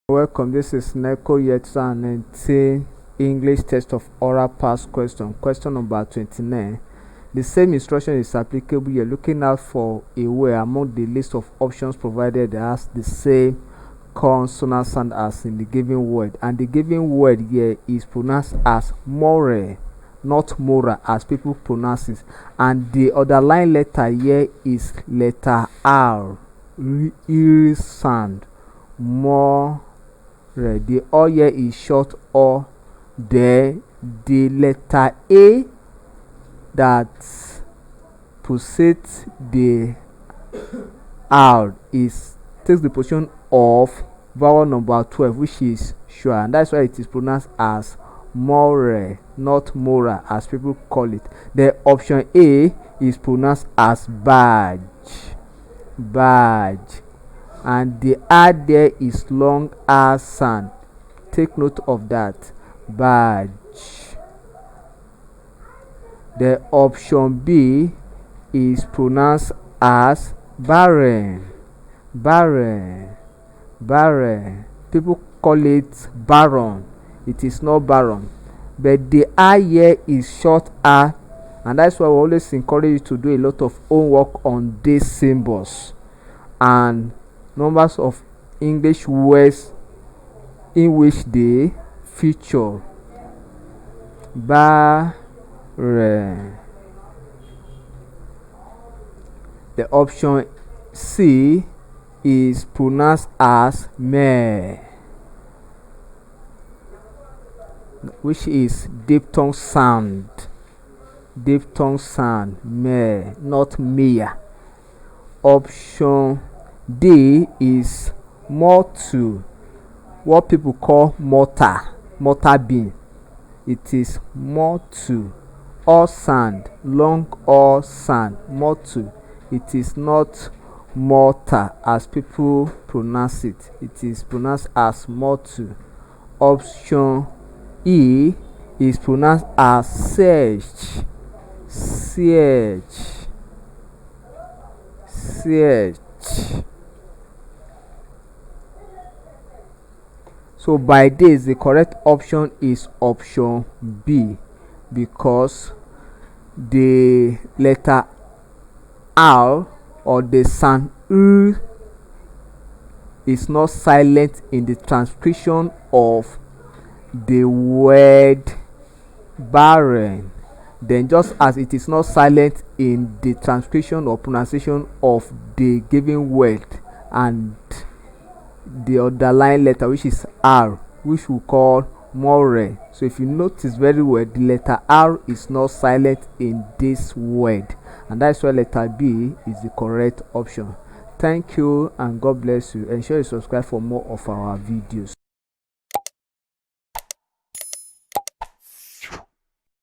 Welcome, this is Neco year 2019 English test of oral past question number 29. The same instruction is applicable. You're looking out for a word among the list of options provided that has the same consonant sound as in the given word, and the given word here is pronounced as more, not mora as people pronounce it, and the underlying letter here is letter R, sound, more. The O here is short O. There, the letter A that precedes the R takes the position of vowel number 12, which is sure, and that's why it is pronounced as more, not mora as people call it. The option A is pronounced as badge, and the R there is long R sound. Take note of that. Badge. The option B is pronounced as barren. People call it baron. It is not baron, but the R here is short R, and that's why we always encourage you to do a lot of homework on these symbols and numbers of English words in which they feature. Barren. The option C is pronounced as meh, which is diphthong sound. Meh, not mea. Option D is mortar, what people call mortar bean. It is mortar, all sand, long all sand, mortar. It is not mortar as people pronounce it. It is pronounced as mortar. Option E is pronounced as search. So by this, the correct option is option B, because the letter R or the sound is not silent in the transcription of the word barren. Then just as it is not silent in the transcription or pronunciation of the given word and the underlying letter, which is R, which we call more. So if you notice very well, the letter R is not silent in this word, and that's why letter B is the correct option. Thank you and God bless you. Ensure you subscribe for more of our videos.